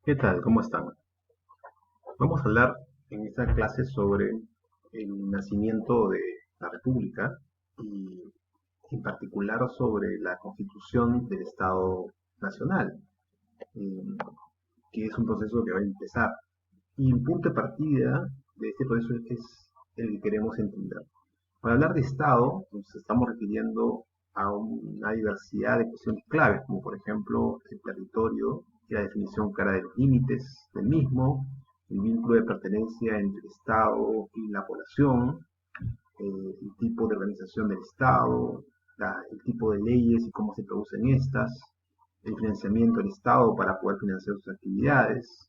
¿Qué tal? ¿Cómo están? Vamos a hablar en esta clase sobre el nacimiento de la República y en particular sobre la constitución del Estado Nacional, eh, que es un proceso que va a empezar. Y el punto de partida de este proceso es el que queremos entender. Para hablar de Estado, nos estamos refiriendo a una diversidad de cuestiones claves, como por ejemplo el territorio y la definición clara de los límites del mismo, el vínculo de pertenencia entre el Estado y la población, el tipo de organización del Estado, el tipo de leyes y cómo se producen estas, el financiamiento del Estado para poder financiar sus actividades,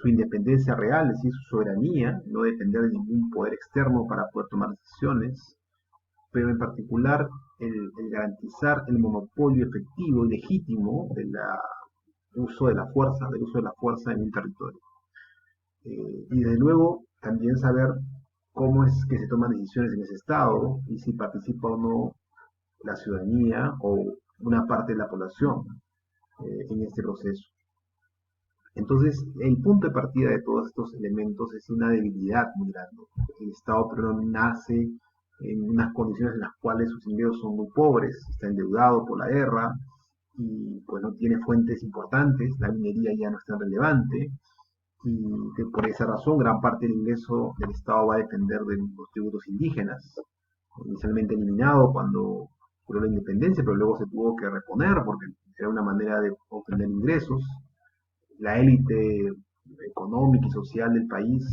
su independencia real, es decir, su soberanía, no depender de ningún poder externo para poder tomar decisiones, pero en particular el garantizar el monopolio efectivo y legítimo del uso de la fuerza en un territorio. Y desde luego también saber cómo es que se toman decisiones en ese estado y si participa o no la ciudadanía o una parte de la población en este proceso. Entonces, el punto de partida de todos estos elementos es una debilidad muy grande. El Estado peruano nace en unas condiciones en las cuales sus ingresos son muy pobres, está endeudado por la guerra y pues no tiene fuentes importantes, la minería ya no es tan relevante y que por esa razón gran parte del ingreso del Estado va a depender de los tributos indígenas, inicialmente eliminado cuando logró la independencia, pero luego se tuvo que reponer porque era una manera de obtener ingresos. La élite económica y social del país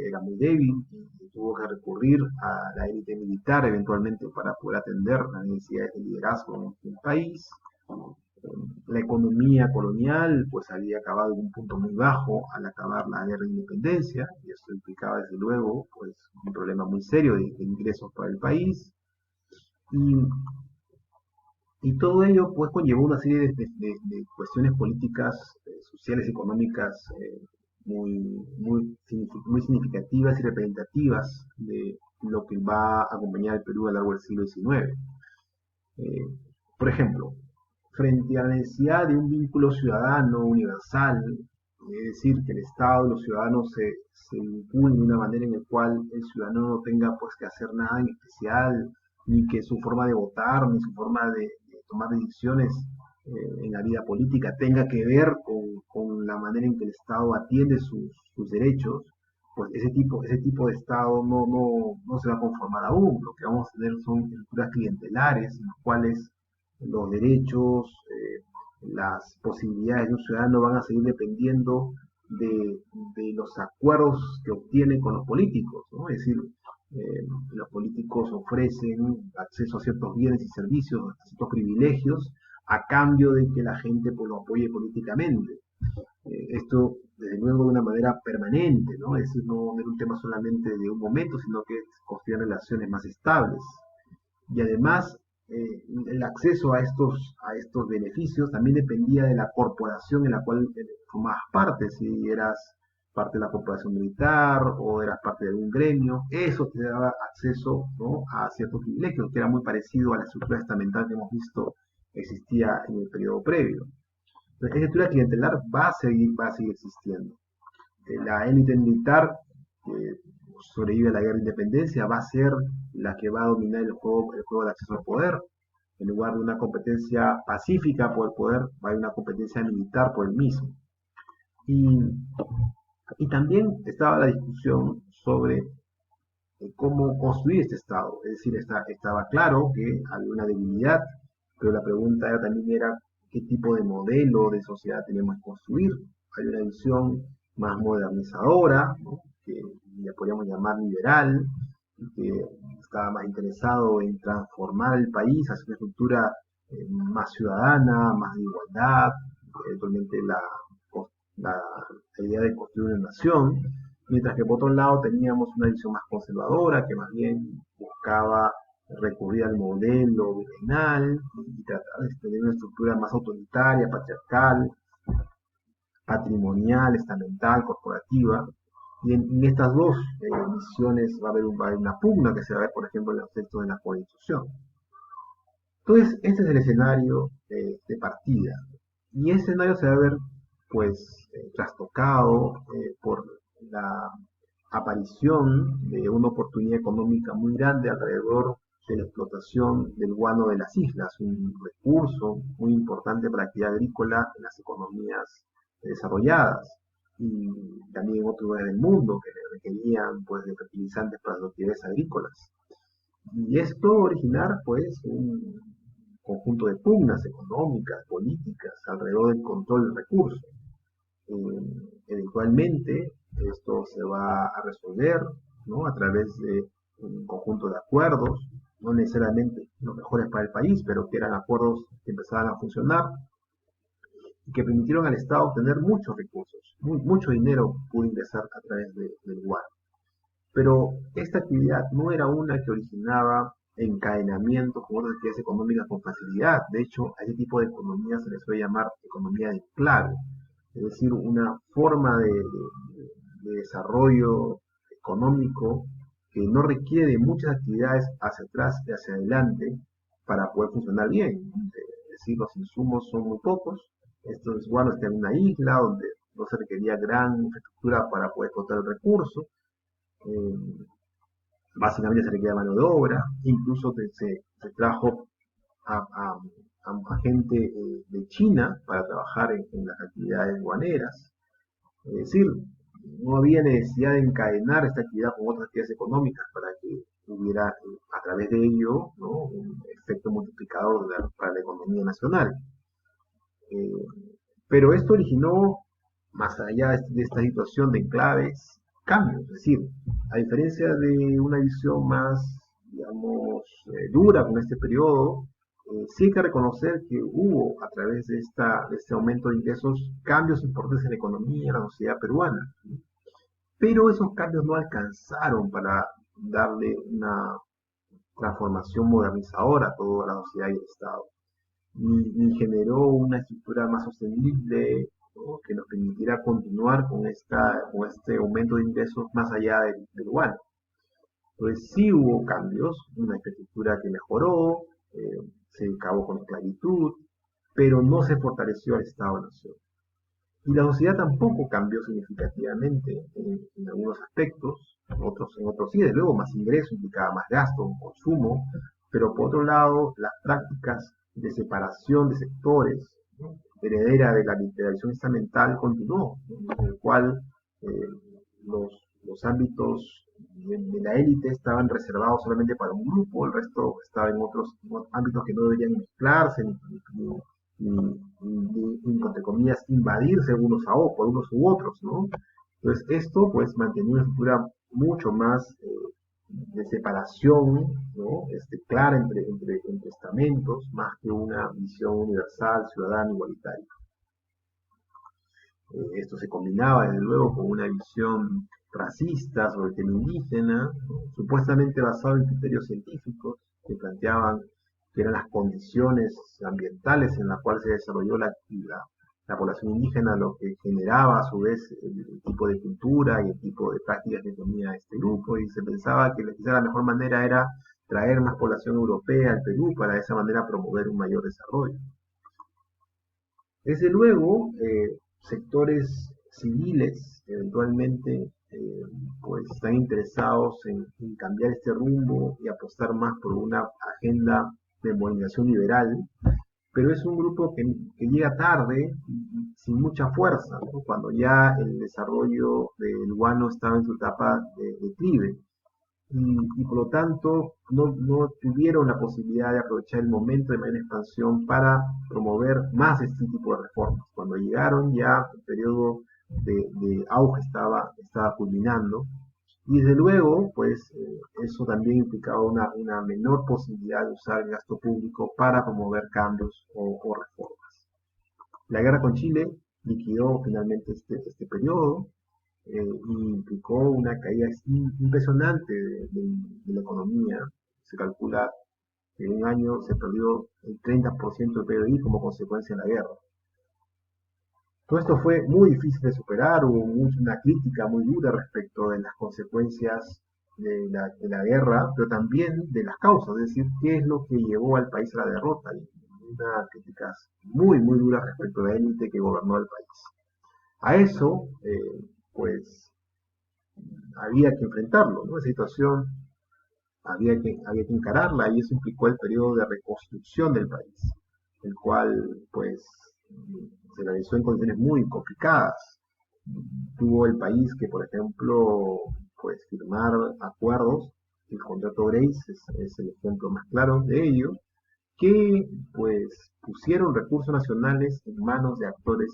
era muy débil y tuvo que recurrir a la élite militar eventualmente para poder atender las necesidades de liderazgo del país. La economía colonial pues había acabado en un punto muy bajo al acabar la guerra de independencia y esto implicaba desde luego pues un problema muy serio de ingresos para el país y y todo ello pues conllevó una serie de cuestiones políticas, sociales, económicas muy significativas y representativas de lo que va a acompañar al Perú a lo largo del siglo XIX. Eh, por ejemplo, frente a la necesidad de un vínculo ciudadano universal, es decir, que el Estado y los ciudadanos se vinculen de una manera en la cual el ciudadano no tenga pues que hacer nada en especial, ni que su forma de votar, ni su forma de tomar decisiones en la vida política tenga que ver con la manera en que el Estado atiende sus derechos, pues ese tipo de Estado no se va a conformar aún. Lo que vamos a tener son estructuras clientelares en las cuales los derechos, las posibilidades de un ciudadano van a seguir dependiendo de los acuerdos que obtiene con los políticos, ¿no? Es decir, los políticos ofrecen acceso a ciertos bienes y servicios, a ciertos privilegios, a cambio de que la gente pues, lo apoye políticamente. Esto, desde luego, de una manera permanente, ¿no? Es decir, no era un tema solamente de un momento, sino que construían relaciones más estables. Y además, el acceso a estos beneficios también dependía de la corporación en la cual formabas parte, si eras parte de la corporación militar o eras parte de algún gremio, eso te daba acceso, ¿no?, a ciertos privilegios, que era muy parecido a la estructura estamental que hemos visto existía en el periodo previo. Entonces, esa estructura clientelar va a seguir existiendo. La élite militar que sobrevive a la guerra de independencia va a ser la que va a dominar el juego de acceso al poder. En lugar de una competencia pacífica por el poder, va a haber una competencia militar por el mismo. Y, y también estaba la discusión sobre cómo construir este Estado. Es decir, estaba claro que había una debilidad, pero la pregunta también era qué tipo de modelo de sociedad teníamos que construir. Hay una visión más modernizadora, ¿no?, que le podríamos llamar liberal, que estaba más interesado en transformar el país hacia una estructura más ciudadana, más de igualdad, eventualmente la, la idea de construir una nación, mientras que por otro lado teníamos una visión más conservadora que más bien buscaba recurrir al modelo virreinal y tratar de tener una estructura más autoritaria, patriarcal, patrimonial, estamental, corporativa. Y en estas dos visiones va a haber una pugna que se va a ver, por ejemplo, en los textos de la Constitución. Entonces, este es el escenario de partida. Y ese escenario se va a ver pues trastocado por la aparición de una oportunidad económica muy grande alrededor de la explotación del guano de las islas, un recurso muy importante para la actividad agrícola en las economías desarrolladas y también en otros lugares del mundo que requerían pues de fertilizantes para las actividades agrícolas. Y esto originar pues un conjunto de pugnas económicas, políticas alrededor del control del recurso. Eventualmente esto se va a resolver, ¿no?, a través de un conjunto de acuerdos, no necesariamente los mejores para el país, pero que eran acuerdos que empezaban a funcionar y que permitieron al Estado obtener muchos recursos, mucho dinero pudo ingresar a través del guano. Pero esta actividad no era una que originaba encadenamientos con otras actividades económicas con facilidad. De hecho, a ese tipo de economía se les suele llamar economía de enclave, es decir, una forma de desarrollo económico que no requiere muchas actividades hacia atrás y hacia adelante para poder funcionar bien. Es decir, los insumos son muy pocos. Esto es bueno, está en una isla donde no se requería gran infraestructura para poder explotar el recurso. Eh, Básicamente se requería mano de obra, incluso se trajo a gente de China para trabajar en las actividades guaneras. Es decir, no había necesidad de encadenar esta actividad con otras actividades económicas para que hubiera a través de ello, ¿no?, un efecto multiplicador para la economía nacional. Eh, pero esto originó, más allá de esta situación de enclaves, cambios. Es decir, a diferencia de una visión más, digamos, dura con este periodo, sí hay que reconocer que hubo a través de este aumento de ingresos cambios importantes en la economía, en la sociedad peruana. Pero esos cambios no alcanzaron para darle una transformación modernizadora a toda la sociedad y el Estado, ni generó una estructura más sostenible, ¿no?, que nos permitiera continuar con este aumento de ingresos más allá del guano. Entonces sí hubo cambios, una infraestructura que mejoró, se acabó con la esclavitud, pero no se fortaleció el Estado-Nación. Y la sociedad tampoco cambió significativamente en algunos aspectos, en otros sí, desde luego más ingresos implicaba más gasto, consumo, pero por otro lado las prácticas de separación de sectores, ¿no?, heredera de la liberalización estamental continuó, ¿no?, en el cual eh, los ámbitos de la élite estaban reservados solamente para un grupo, el resto estaba en otros ámbitos que no deberían mezclarse ni, entre comillas, invadirse por unos u otros, ¿no? Entonces esto pues mantenía una estructura mucho más de separación, ¿no?, clara entre estamentos, más que una visión universal, ciudadana, igualitaria. Esto se combinaba desde luego con una visión racista sobre el tema indígena, ¿no?, supuestamente basado en criterios científicos que planteaban que eran las condiciones ambientales en las cuales se desarrolló la población indígena lo que generaba a su vez el tipo de cultura y el tipo de prácticas que tenía este grupo, y se pensaba que quizá la mejor manera era traer más población europea al Perú para de esa manera promover un mayor desarrollo. Desde luego, sectores civiles eventualmente pues están interesados en cambiar este rumbo y apostar más por una agenda de modernización liberal, pero es un grupo que llega tarde y sin mucha fuerza, ¿no?, cuando ya el desarrollo del guano estaba en su etapa de declive. Y por lo tanto no tuvieron la posibilidad de aprovechar el momento de mayor expansión para promover más este tipo de reformas. Cuando llegaron ya el periodo de auge estaba culminando, y desde luego pues eso también implicaba una menor posibilidad de usar el gasto público para promover cambios o reformas. La guerra con Chile liquidó finalmente este periodo, y implicó una caída impresionante de la economía. Se calcula que en un año se perdió el 30% del PBI como consecuencia de la guerra. Todo esto fue muy difícil de superar, hubo una crítica muy dura respecto de las consecuencias de la guerra, pero también de las causas, es decir, qué es lo que llevó al país a la derrota. Y una crítica muy, muy dura respecto a la élite que gobernó el país. A eso, pues, había que enfrentarlo, ¿no? Esa situación había que encararla y eso implicó el periodo de reconstrucción del país, el cual, pues, se realizó en condiciones muy complicadas. Tuvo el país que, por ejemplo, pues firmar acuerdos. El contrato Grace es el ejemplo más claro de ello, que pues pusieron recursos nacionales en manos de actores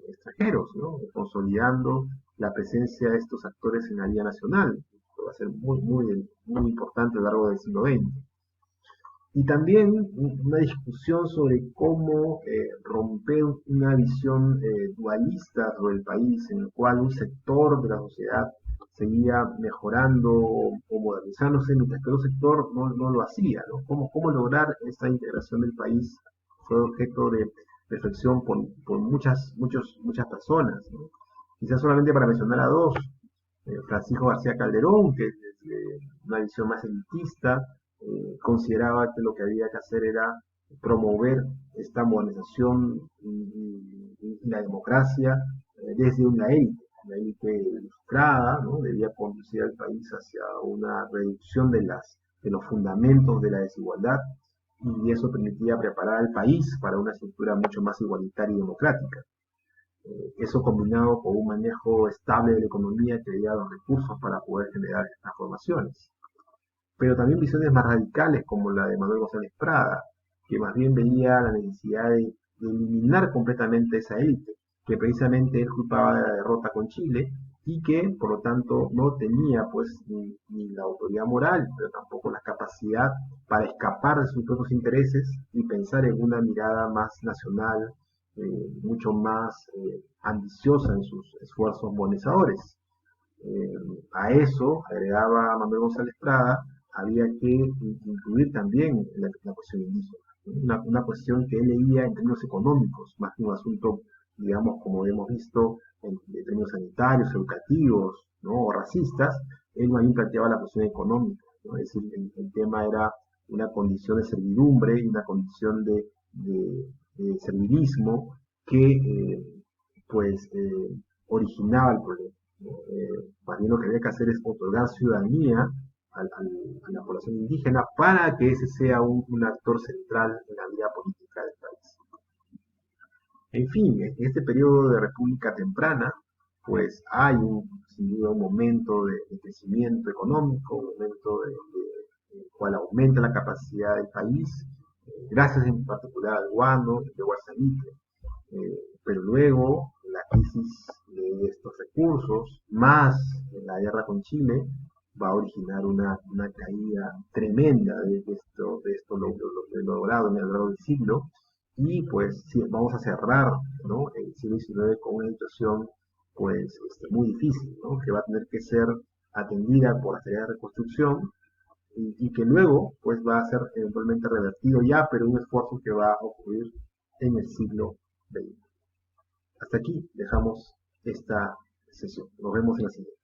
extranjeros, ¿no? Consolidando la presencia de estos actores en la Liga Nacional, que va a ser muy importante a lo largo del siglo XX. Y también una discusión sobre cómo romper una visión dualista sobre el país, en el cual un sector de la sociedad seguía mejorando o modernizándose, mientras que otro sector no lo hacía, ¿no? ¿Cómo lograr esta integración del país? Fue objeto de reflexión por muchas personas, ¿no? Quizás solamente para mencionar a dos, Francisco García Calderón, que desde una visión más elitista consideraba que lo que había que hacer era promover esta modernización y la democracia desde una élite ilustrada, ¿no? Debía conducir al país hacia una reducción de los fundamentos de la desigualdad y eso permitía preparar al país para una estructura mucho más igualitaria y democrática. Eso combinado con un manejo estable de la economía que diera los recursos para poder generar estas transformaciones. Pero también visiones más radicales como la de Manuel González Prada, que más bien veía la necesidad de eliminar completamente esa élite, que precisamente él culpaba de la derrota con Chile y que por lo tanto no tenía pues ni la autoridad moral, pero tampoco la capacidad para escapar de sus propios intereses y pensar en una mirada más nacional, mucho más ambiciosa en sus esfuerzos modernizadores. A eso, agregaba Manuel González Prada, había que incluir también la cuestión indígena, una cuestión que él leía en términos económicos, más que un asunto, digamos, como hemos visto, en términos sanitarios, educativos, ¿no? O racistas. Él más bien planteaba la cuestión económica, ¿no? Es decir, el tema era una condición de servidumbre y una condición de servilismo que pues originaba el problema, ¿no? Más bien lo que había que hacer es otorgar ciudadanía a la población indígena para que ese sea un actor central en la vida política del país. En fin, en este periodo de república temprana, pues hay sin duda un momento de crecimiento económico, un momento en el cual aumenta la capacidad del país, gracias en particular al guano y de Guarzalique. Pero luego la crisis de estos recursos, más la guerra con Chile, va a originar una caída tremenda de lo logrado en el largo del siglo. Y pues sí, vamos a cerrar, ¿no? El siglo XIX con una situación pues muy difícil, ¿no? Que va a tener que ser atendida por la tarea de reconstrucción y que luego pues va a ser eventualmente revertido ya, pero un esfuerzo que va a ocurrir en el siglo XX. Hasta aquí dejamos esta sesión. Nos vemos en la siguiente.